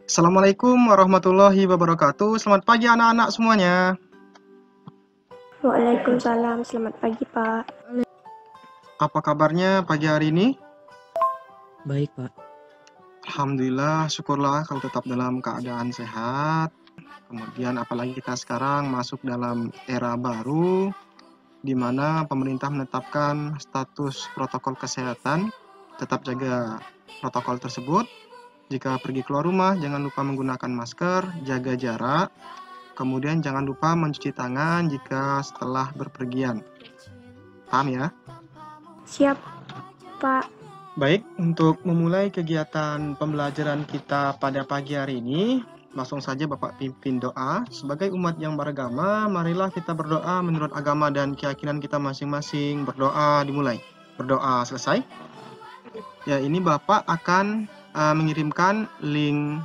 Assalamualaikum warahmatullahi wabarakatuh. Selamat pagi anak-anak semuanya. Waalaikumsalam, selamat pagi Pak. Apa kabarnya pagi hari ini? Baik, Pak. Alhamdulillah, syukurlah kalau tetap dalam keadaan sehat. Kemudian apalagi kita sekarang masuk dalam era baru di mana pemerintah menetapkan status protokol kesehatan. Tetap jaga protokol tersebut. Jika pergi keluar rumah, jangan lupa menggunakan masker, jaga jarak. Kemudian jangan lupa mencuci tangan jika setelah berpergian. Paham ya? Siap Pak. Baik, untuk memulai kegiatan pembelajaran kita pada pagi hari ini, langsung saja Bapak pimpin doa. Sebagai umat yang beragama, marilah kita berdoa menurut agama dan keyakinan kita masing-masing. Berdoa dimulai. Berdoa selesai. Ya, ini Bapak akan mengirimkan link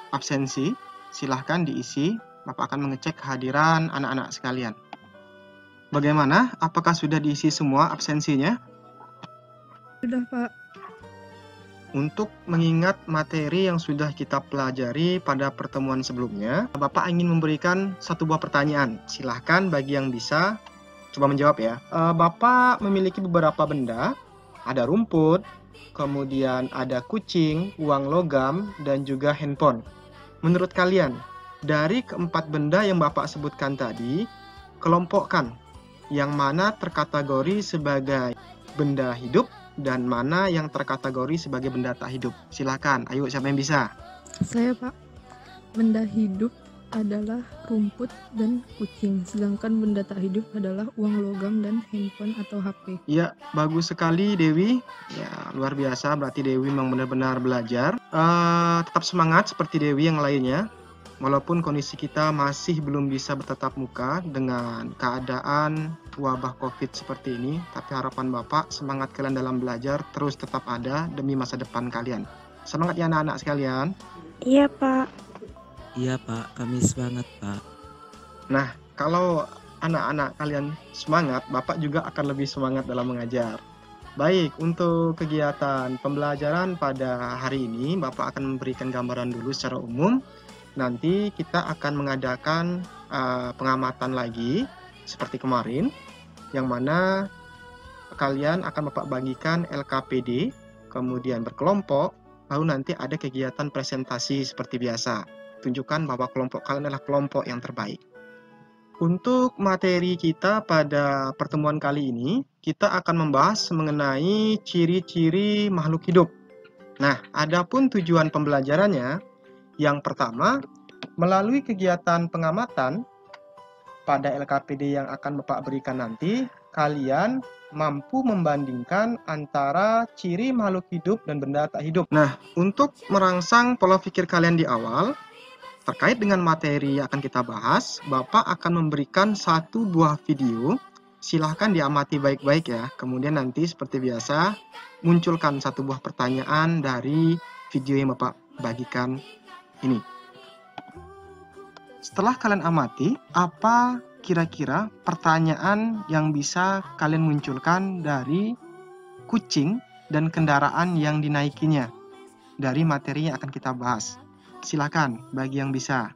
absensi. Silahkan diisi. Bapak akan mengecek kehadiran anak-anak sekalian. Bagaimana? Apakah sudah diisi semua absensinya? Sudah, Pak. Untuk mengingat materi yang sudah kita pelajari pada pertemuan sebelumnya, Bapak ingin memberikan satu buah pertanyaan. Silahkan bagi yang bisa, coba menjawab ya. Bapak memiliki beberapa benda, ada rumput, kemudian ada kucing, uang logam, dan juga handphone. Menurut kalian, dari keempat benda yang Bapak sebutkan tadi, kelompokkan yang mana terkategori sebagai benda hidup, dan mana yang terkategori sebagai benda tak hidup. Silakan, ayo siapa yang bisa? Saya, Pak. Benda hidup adalah rumput dan kucing, sedangkan benda tak hidup adalah uang logam dan handphone atau HP. Ya, bagus sekali Dewi. Ya, luar biasa, berarti Dewi memang benar-benar belajar. Tetap semangat seperti Dewi yang lainnya. Walaupun kondisi kita masih belum bisa bertatap muka dengan keadaan wabah COVID seperti ini, tapi harapan Bapak, semangat kalian dalam belajar terus tetap ada demi masa depan kalian. Semangat ya anak-anak sekalian. Iya Pak. Iya, Pak. Kami semangat, Pak. Nah, kalau anak-anak kalian semangat, Bapak juga akan lebih semangat dalam mengajar. Baik, untuk kegiatan pembelajaran pada hari ini, Bapak akan memberikan gambaran dulu secara umum. Nanti kita akan mengadakan pengamatan lagi seperti kemarin, yang mana kalian akan Bapak bagikan LKPD, kemudian berkelompok, lalu nanti ada kegiatan presentasi seperti biasa. Tunjukkan bahwa kelompok kalian adalah kelompok yang terbaik. Untuk materi kita pada pertemuan kali ini, kita akan membahas mengenai ciri-ciri makhluk hidup. Nah, adapun tujuan pembelajarannya, yang pertama, melalui kegiatan pengamatan pada LKPD yang akan Bapak berikan nanti, kalian mampu membandingkan antara ciri makhluk hidup dan benda tak hidup. Nah, untuk merangsang pola pikir kalian di awal, terkait dengan materi yang akan kita bahas, Bapak akan memberikan satu buah video. Silahkan diamati baik-baik ya. Kemudian nanti seperti biasa, munculkan satu buah pertanyaan dari video yang Bapak bagikan ini. Setelah kalian amati, apa kira-kira pertanyaan yang bisa kalian munculkan dari kucing dan kendaraan yang dinaikinya dari materi yang akan kita bahas? Silakan bagi yang bisa.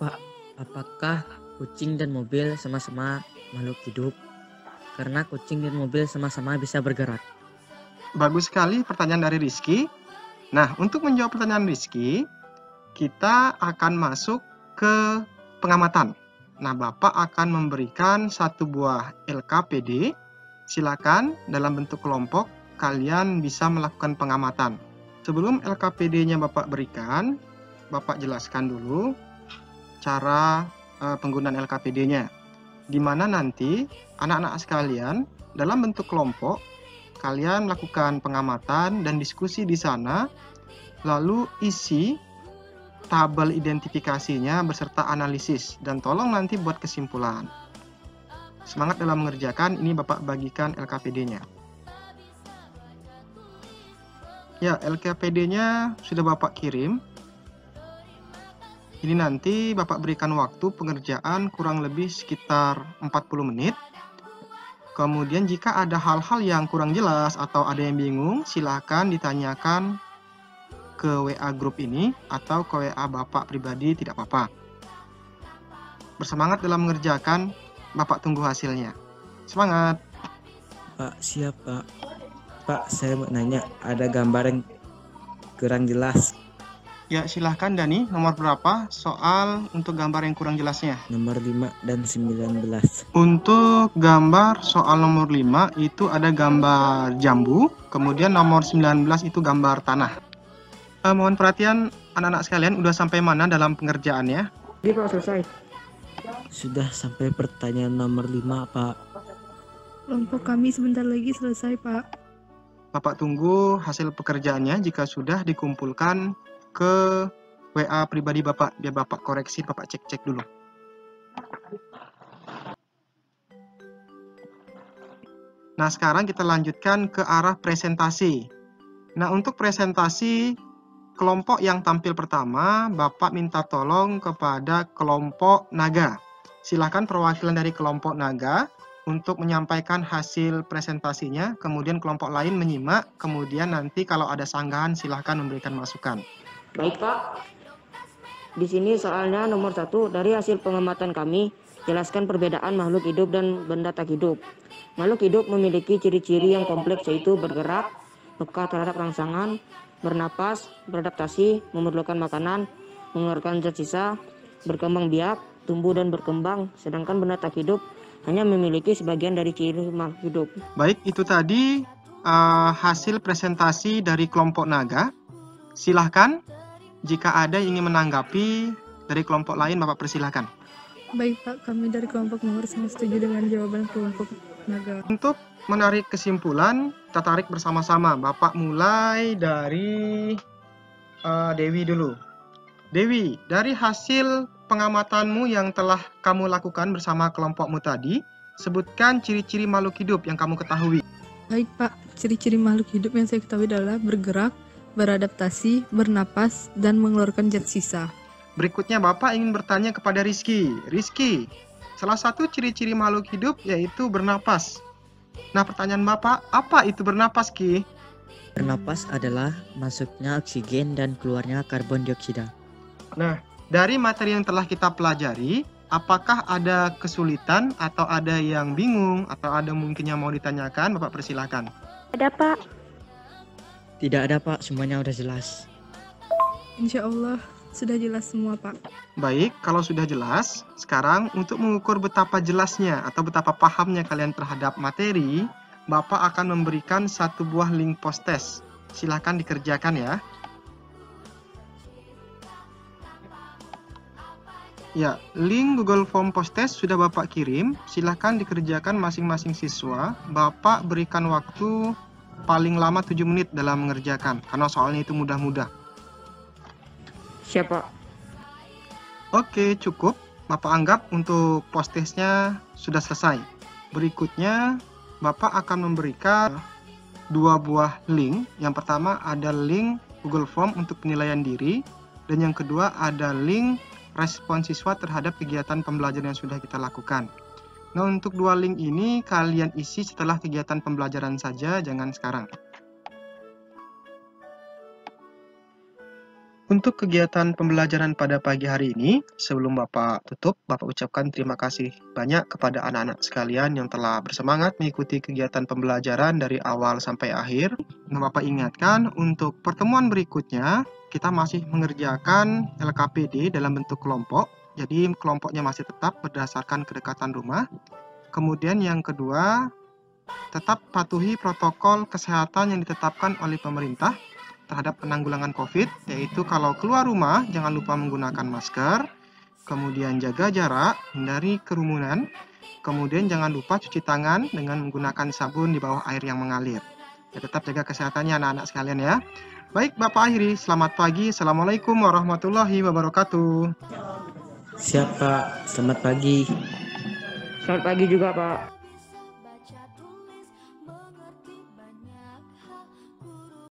Pak, apakah kucing dan mobil sama-sama makhluk hidup? Karena kucing dan mobil sama-sama bisa bergerak. Bagus sekali pertanyaan dari Rizky. Nah, untuk menjawab pertanyaan Rizky, kita akan masuk ke pengamatan. Nah, Bapak akan memberikan satu buah LKPD. Silakan dalam bentuk kelompok kalian bisa melakukan pengamatan. Sebelum LKPD-nya Bapak berikan, Bapak jelaskan dulu cara penggunaan LKPD-nya. Di mana nanti anak-anak sekalian dalam bentuk kelompok kalian melakukan pengamatan dan diskusi di sana, lalu isi tabel identifikasinya beserta analisis, dan tolong nanti buat kesimpulan. Semangat dalam mengerjakan, ini Bapak bagikan LKPD-nya. Ya, LKPD-nya sudah Bapak kirim. Ini nanti Bapak berikan waktu pengerjaan kurang lebih sekitar 40 menit. Kemudian jika ada hal-hal yang kurang jelas atau ada yang bingung, silakan ditanyakan ke WA grup ini atau ke WA Bapak pribadi tidak apa-apa. Bersemangat dalam mengerjakan, Bapak tunggu hasilnya. Semangat! Pak, siap Pak. Pak, saya mau nanya, ada gambar yang kurang jelas. Ya, silahkan Dani, nomor berapa soal untuk gambar yang kurang jelasnya? Nomor 5 dan 19. Untuk gambar soal nomor 5 itu ada gambar jambu, kemudian nomor 19 itu gambar tanah. Mohon perhatian anak-anak sekalian, udah sampai mana dalam pengerjaannya? Jadi Pak selesai. Sudah sampai pertanyaan nomor 5, Pak. Kelompok kami sebentar lagi selesai, Pak. Bapak tunggu hasil pekerjaannya jika sudah dikumpulkan ke WA pribadi Bapak, biar Bapak koreksi, Bapak cek-cek dulu. Nah, sekarang kita lanjutkan ke arah presentasi. Nah, untuk presentasi kelompok yang tampil pertama, Bapak minta tolong kepada kelompok naga. Silakan perwakilan dari kelompok naga untuk menyampaikan hasil presentasinya, kemudian kelompok lain menyimak, kemudian nanti kalau ada sanggahan silahkan memberikan masukan. Baik Pak, di sini soalnya nomor 1, dari hasil pengamatan kami, jelaskan perbedaan makhluk hidup dan benda tak hidup. Makhluk hidup memiliki ciri-ciri yang kompleks yaitu bergerak, peka terhadap rangsangan, bernapas, beradaptasi, memerlukan makanan, mengeluarkan zat sisa, berkembang biak, tumbuh dan berkembang, sedangkan benda tak hidup hanya memiliki sebagian dari ciri makhluk hidup. Baik, itu tadi hasil presentasi dari kelompok naga. Silahkan. Jika ada yang ingin menanggapi dari kelompok lain, Bapak persilahkan. Baik Pak, kami dari kelompok nomor sangat setuju dengan jawaban kelompok naga. Untuk menarik kesimpulan, kita tarik bersama-sama. Bapak mulai dari Dewi dulu. Dewi, dari hasil pengamatanmu yang telah kamu lakukan bersama kelompokmu tadi, sebutkan ciri-ciri makhluk hidup yang kamu ketahui. Baik Pak, ciri-ciri makhluk hidup yang saya ketahui adalah bergerak, beradaptasi, bernapas, dan mengeluarkan zat sisa. Berikutnya Bapak ingin bertanya kepada Rizky. Rizky, salah satu ciri-ciri makhluk hidup yaitu bernapas. Nah, pertanyaan Bapak, apa itu bernapas, Ki? Bernapas adalah masuknya oksigen dan keluarnya karbon dioksida. Nah, dari materi yang telah kita pelajari, apakah ada kesulitan atau ada yang bingung atau ada mungkin yang mau ditanyakan? Bapak persilahkan. Ada Pak. Tidak ada Pak, semuanya udah jelas. Insya Allah sudah jelas semua Pak. Baik, kalau sudah jelas, sekarang untuk mengukur betapa jelasnya atau betapa pahamnya kalian terhadap materi, Bapak akan memberikan satu buah link post test. Silahkan dikerjakan ya. Ya, link Google Form post test sudah Bapak kirim. Silahkan dikerjakan masing-masing siswa. Bapak berikan waktu paling lama 7 menit dalam mengerjakan, karena soalnya itu mudah-mudah. Siapa? Oke, cukup. Bapak anggap untuk post testnya sudah selesai. Berikutnya, Bapak akan memberikan 2 buah link. Yang pertama ada link Google Form untuk penilaian diri, dan yang kedua ada link respon siswa terhadap kegiatan pembelajaran yang sudah kita lakukan. Nah, untuk 2 link ini kalian isi setelah kegiatan pembelajaran saja, jangan sekarang. Untuk kegiatan pembelajaran pada pagi hari ini, sebelum Bapak tutup, Bapak ucapkan terima kasih banyak kepada anak-anak sekalian yang telah bersemangat mengikuti kegiatan pembelajaran dari awal sampai akhir. Nah, Bapak ingatkan untuk pertemuan berikutnya, kita masih mengerjakan LKPD dalam bentuk kelompok. Jadi kelompoknya masih tetap berdasarkan kedekatan rumah. Kemudian yang kedua, tetap patuhi protokol kesehatan yang ditetapkan oleh pemerintah terhadap penanggulangan COVID, yaitu kalau keluar rumah jangan lupa menggunakan masker, kemudian jaga jarak, hindari kerumunan, kemudian jangan lupa cuci tangan dengan menggunakan sabun di bawah air yang mengalir. Ya, tetap jaga kesehatannya anak-anak sekalian ya. Baik, Bapak akhiri. Selamat pagi. Assalamualaikum warahmatullahi wabarakatuh. Siap Pak, selamat pagi. Selamat pagi juga Pak.